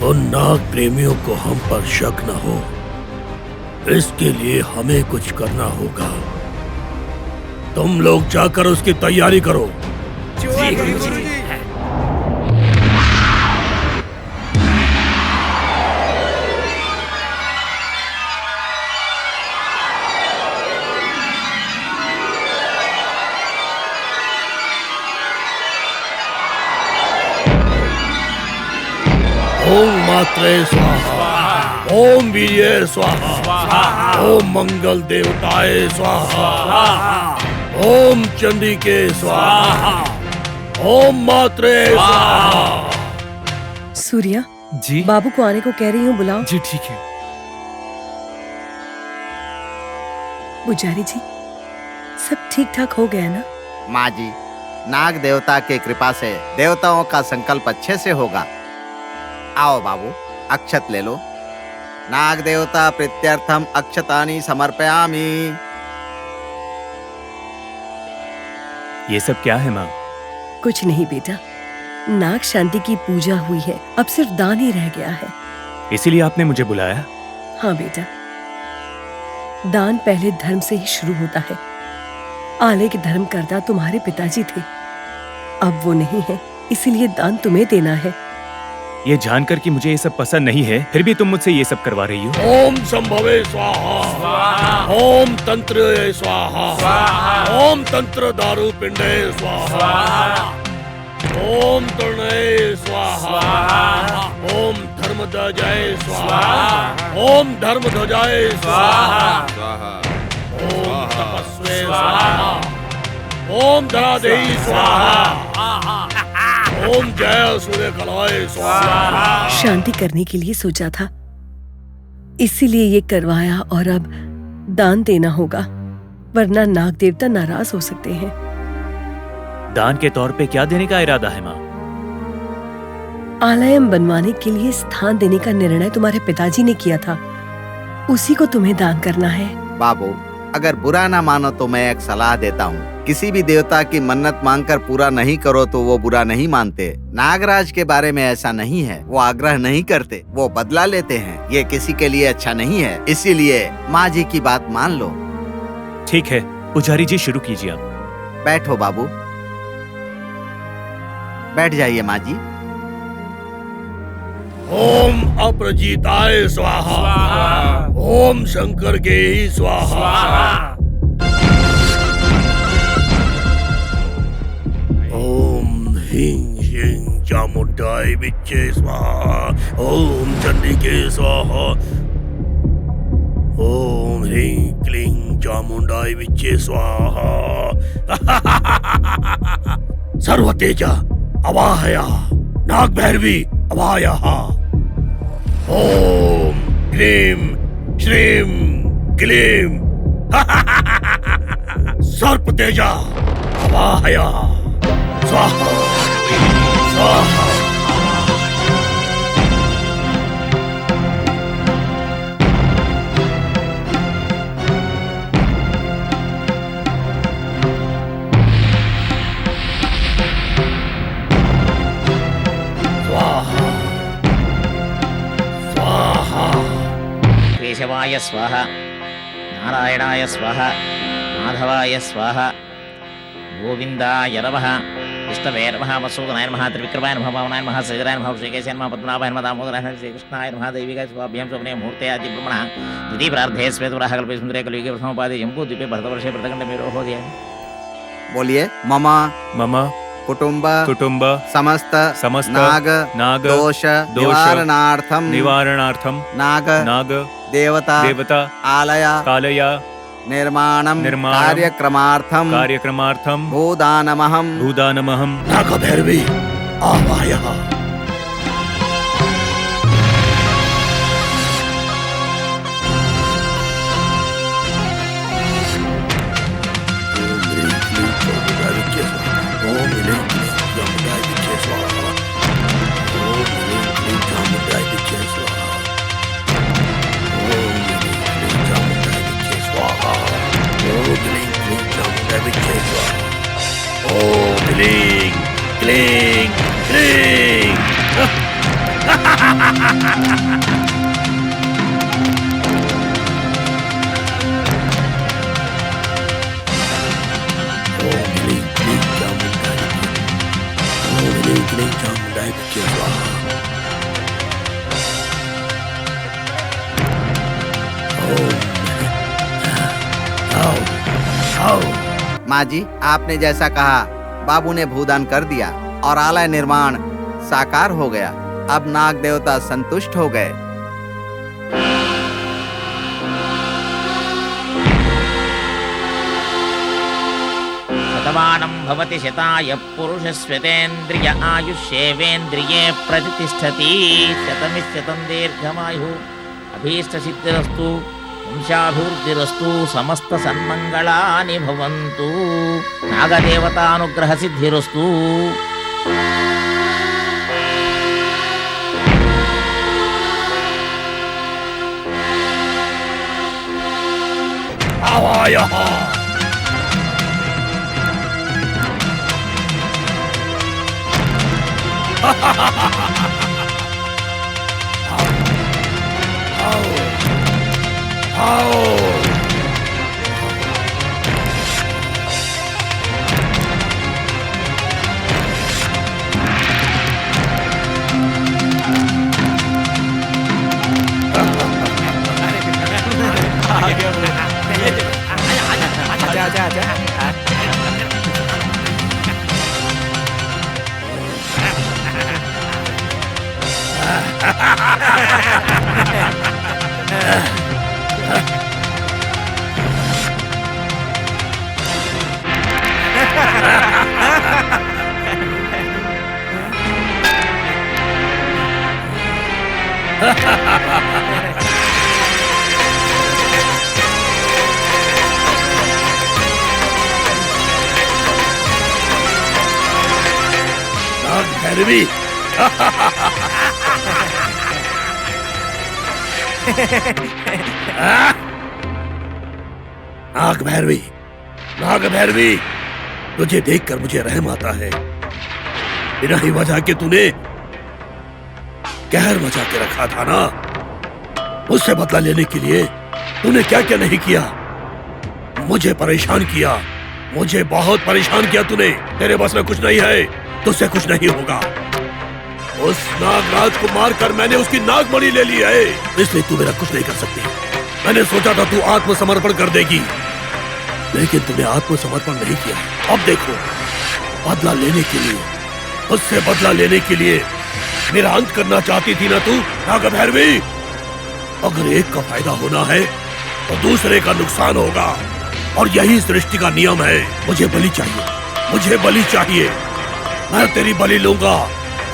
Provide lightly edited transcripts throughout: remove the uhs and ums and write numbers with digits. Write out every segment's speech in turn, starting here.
उन नाग प्रेमियों को हम पर शक न हो, इसके लिए हमें कुछ करना होगा। तुम लोग जाकर उसकी तैयारी करो। जी गुरुजी। ओम मात्रे स्वाहा, ओम वीर्ये स्वाहा, ओम मंगल देवताए स्वाहा, ओम चंडिके स्वाहा, ओम मात्रे स्वाहा। सूर्या, जी बाबू को आने को कह रही हूँ, बुलाओ। जी ठीक है। पुजारी जी, सब ठीक ठाक हो गया ना? माँ जी, नाग देवता के कृपा से देवताओं का संकल्प अच्छे से होगा। आओ बाबू, अक्षत ले लो। नाग देवता प्रीत्यर्थम अक्षतानि समर्पयामि। ये सब क्या है माँ? कुछ नहीं बेटा, नाग शांति की पूजा हुई है, अब सिर्फ दान ही रह गया है। इसीलिए आपने मुझे बुलाया? हाँ बेटा, दान पहले धर्म से ही शुरू होता है। आले के धर्मकर्ता तुम्हारे पिताजी थे, अब वो नहीं है, इसीलिए दान तुम्हें देना है। ये जानकर कि मुझे ये सब पसंद नहीं है, फिर भी तुम मुझसे ये सब करवा रही हो। ओम संभवे स्वाहा, ओम तंत्र स्वाहा, ओम तंत्र दारु पिंडे स्वाहा, ओम तृणय स्वाहा, ओम धर्मध्वजाय स्वाहा, ओम धर्मध्वजाय स्वाहा, ओम तपस्वे स्वाहा, ओम धरादेही स्वाहा, ओम जय सूर्य कलाय स्वाहा। शांति करने के लिए सोचा था, इसीलिए ये करवाया, और अब दान देना होगा, वरना नाग देवता नाराज हो सकते हैं। दान के तौर पे क्या देने का इरादा है माँ? आलयम बनवाने के लिए स्थान देने का निर्णय तुम्हारे पिताजी ने किया था, उसी को तुम्हें दान करना है। बाबू, अगर बुरा ना मानो तो मैं एक सलाह देता हूँ। किसी भी देवता की मन्नत मांगकर पूरा नहीं करो तो वो बुरा नहीं मानते। नागराज के बारे में ऐसा नहीं है, वो आग्रह नहीं करते, वो बदला लेते हैं। ये किसी के लिए अच्छा नहीं है, इसीलिए माँ जी की बात मान लो। ठीक है पुजारी जी, शुरू कीजिए आप। बैठो बाबू, बैठ जाइए माँ जी। ओम अप्रजीताय स्वाहा, ओम शंकर के ही स्वाहा, ओम ह्रीं श्रीं चामुंडाय विच्चे स्वाहा, ओम चंडिके स्वाहा, ओम ह्रीं क्लीं चामुंडाय विच्चे स्वाहा। सर्वतेजा अवाहया, नाग भैरवी अवाहया, ओम क्लीं श्रीं क्लीं सर्पतेजा अवाहया स्वाहा स्वाहा। केशवाय स्वाहा, नारायणाय स्वाहा, माधवाय स्वाहा, गोविंदाय नमः, विष्णवे नमः, मधुसूदनाय नमः, त्रिविक्रमाय नमः, वामनाय नमः, श्रीधराय नमः, श्रीकेशाय नमः, पद्मनाभाय नमः, दामोदराय नमः, श्रीकृष्णाय नमः, दैविकाय स्वाभ्यां स्वप्ने मुहूर्ते आदि ब्रह्मणः द्वितीय प्रार्थे श्वेतवराह कल्पे सुंदरे कलियुगे प्रथमोपादे जम्बूद्वीपे भरतवर्षे प्रथमखंडे मेरोहोदय। बोलिए। मम मम कुटुंब कुटुंब समस्त नाग दोष निवारणार्थम नाग देवता आलय निर्माणम कार्यक्रमार्थम भूदानमहम नाग भैरवी आवाहया। क्लीं क्लीं क्लीं ओम ह्रीं क्लीं चामुंडाय नमः। ओम ह्रीं क्लीं चामुंडाय स्वाहा। माँ जी, आपने जैसा कहा बाबू ने भूदान कर दिया और आलय निर्माण साकार हो गया। अब नाग देवता संतुष्ट हो गए। शतमानं भवति शताय पुरुषस्वेतेन्द्रिय आयुष्येवेन्द्रिये प्रतिष्ठति। शतमिशतं दीर्घमायुः अभीष्टसिद्धिरस्तु वंशाभिवृद्धिरस्तु समस्त सन्मंगलानि भवन्तु। नागदेवतानुग्रह सिद्धिरस्तु। आवायः नाग भैरवी नाग भैरवी, नाग भैरवी, तुझे देखकर मुझे रहम आता है। बिना ही वजह के तूने कहर मचा के रखा था ना। मुझसे बदला लेने के लिए तूने क्या क्या नहीं किया। मुझे परेशान किया, मुझे बहुत परेशान किया तूने। तेरे बस में कुछ नहीं है, तुझसे कुछ नहीं होगा। उस नागराज को मारकर मैंने उसकी नागमणि ले ली है, इसलिए तू मेरा कुछ नहीं कर सकती। मैंने सोचा था तू आत्मसमर्पण कर देगी, लेकिन तूने आत्मसमर्पण नहीं किया। अब देखो, बदला लेने के लिए, उससे बदला लेने के लिए मेरा अंत करना चाहती थी ना तू नाग भैरवी। अगर एक का फायदा होना है तो दूसरे का नुकसान होगा, और यही सृष्टि का नियम है। मुझे बलि चाहिए, मुझे बलि चाहिए। मैं तेरी बलि लूंगा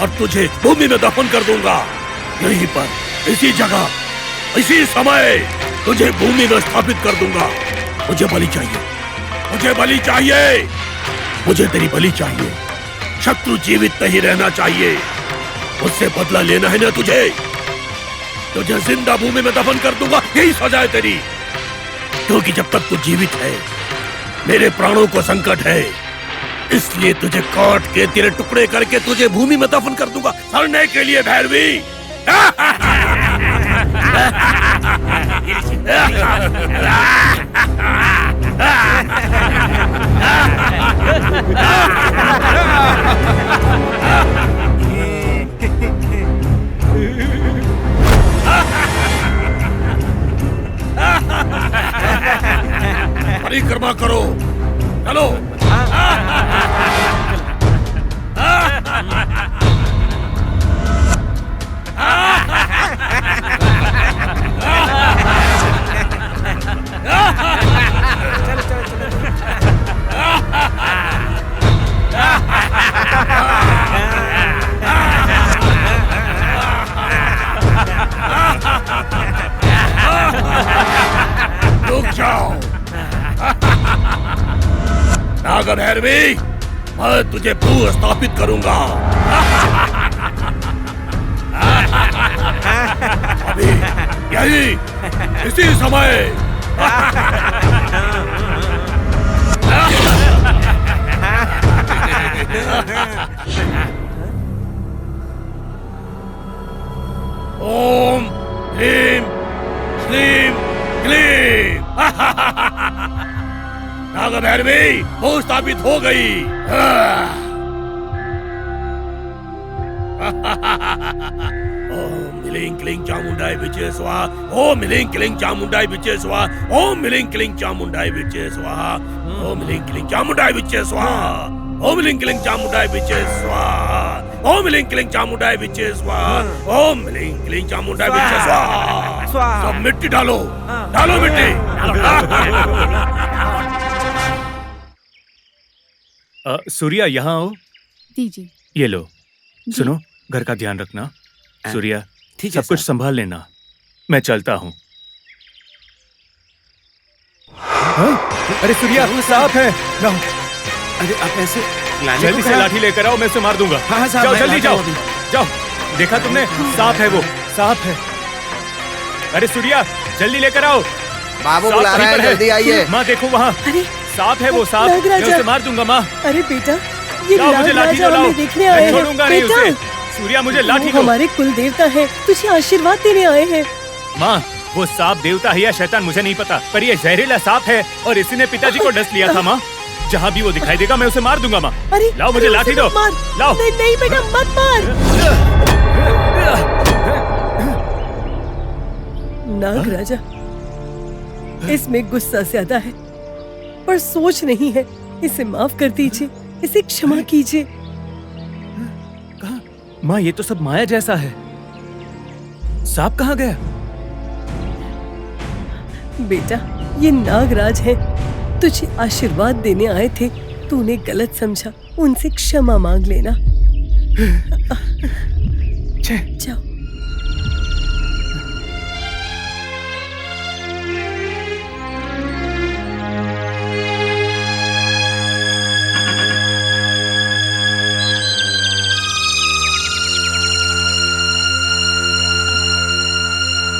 और तुझे भूमि में दफन कर दूंगा। यहीं पर, इसी जगह, इसी समय तुझे भूमि में स्थापित कर दूंगा। मुझे बलि चाहिए, मुझे बलि चाहिए, मुझे तेरी बलि चाहिए। शत्रु जीवित नहीं रहना चाहिए। मुझसे बदला लेना है ना तुझे, तुझे जिंदा भूमि में दफन कर दूंगा। यही सजा है तेरी, क्योंकि जब तक तू जीवित है मेरे प्राणों को संकट है। इसलिए तुझे काट के तेरे टुकड़े करके तुझे भूमि में दफन कर दूंगा, सड़ने के लिए भैरवी। परिक्रमा करो, चलो। रुक जाओ नाग भैरवी, मैं तुझे भू स्थापित करूंगा। अभी यही, इसी समय। नाग भैरवी वो स्थापित हो गई। ओम ह्रीं क्लीं चामुंडाय विचे स्वाहा। ओम ह्रीं क्लीं चामुंडाय विचे स्वाहा। ओम ह्रीं क्लीं चामुंडाय विचे स्वाहा। ओम ह्रीं क्लीं चामुंडाय विचे स्वाहा। ओम ह्रीं क्लीं चामुंडाय विचे स्वाहा। ओम ह्रीं क्लीं चामुंडाय विचे स्वाहा। ओम ह्रीं क्लीं चामुंडाय विचे स्वाहा। सब मिट्टी डालो, डालो मिट्टी। सूर्या यहाँ आओ। दीजिए। ये लो, सुनो, घर का ध्यान रखना। सूर्या, सब कुछ संभाल लेना। मैं चलता हूँ। अरे सूर्या, सांप है। अरे आप ऐसे जल्दी से लाठी लेकर आओ, मैं उसे मार दूंगा। हाँ साहब, जाओ, मैं जल्दी लाता जाओ, हूँ अभी। जाओ। देखा तुमने? सांप है वो, सांप है। अरे सूर्या, जल्दी लेकर आओ। बाबू सांप बुला रहे वहीं हैं, पर है। जल्दी आइए। माँ देखो वहाँ, अरे सांप है वो, सांप। मैं नागराजा। उसे मार दूंगा माँ। अरे बेटा, ये लाओ मुझे लाठी नागराजा दो, लाओ। हमें देखने आए मैं हैं। छोड़ूंगा नहीं बेटा, उसे। सूर्या, मुझे लाठी वो दो। हमारे कुल देवता है, तुझे आशीर्वाद देने आए हैं। माँ, वो सांप देवता है या शैतान मुझे नहीं पता, पर ये जहरीला सांप है और इसी ने पिताजी को डस लिया था। माँ, जहाँ भी वो दिखाई देगा मैं उसे मार दूंगा। माँ, अरे लाओ मुझे अरे, लाठी उसे दो। मत मार। लाओ। नहीं नहीं बेटा, मत मार। नागराजा, इसमें गुस्सा ज्यादा है पर सोच नहीं है। इसे माफ कर दीजिए, इसे क्षमा कीजिए। माँ, ये तो सब माया जैसा है। सांप कहाँ गया? बेटा, ये नागराज है, तुझे आशीर्वाद देने आए थे। तूने गलत समझा, उनसे क्षमा मांग लेना। जाओ।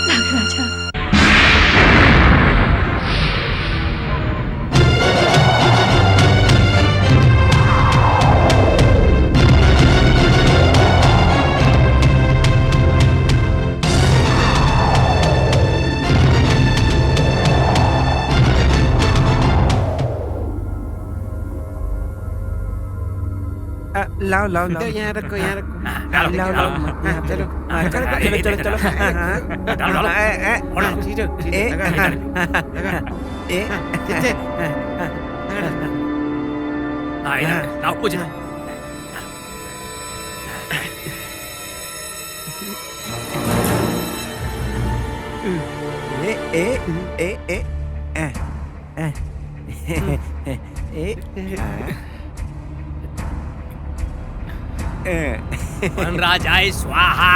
नागराजा। लाओ लाओ लाओ, यहाँ रखो, यहाँ रखो। लाओ लाओ, हाँ, चलो, हाँ, चलो चलो चलो चलो। हाँ, हाँ, चीजो, वनराजाय स्वाहा।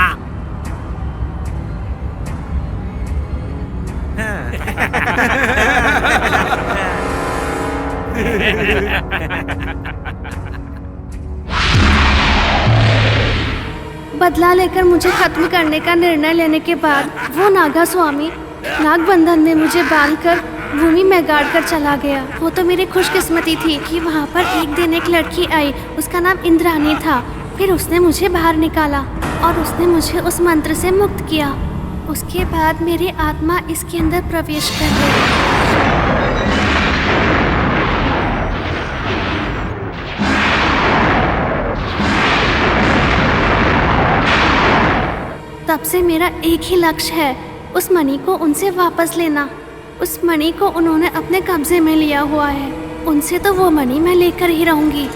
बदला लेकर मुझे खत्म करने का निर्णय लेने के बाद वो नागा स्वामी नागबंधन में मुझे बांधकर भूमि में गाड़ कर चला गया। वो तो मेरी खुशकिस्मती थी कि वहाँ पर एक दिन एक लड़की आई, उसका नाम इंद्रानी था। फिर उसने मुझे बाहर निकाला और उसने मुझे उस मंत्र से मुक्त किया। उसके बाद मेरी आत्मा इसके अंदर प्रवेश कर गई। तब से मेरा एक ही लक्ष्य है, उस मणि को उनसे वापस लेना। उस मणि को उन्होंने अपने कब्जे में लिया हुआ है, उनसे तो वो मणि मैं लेकर ही रहूंगी।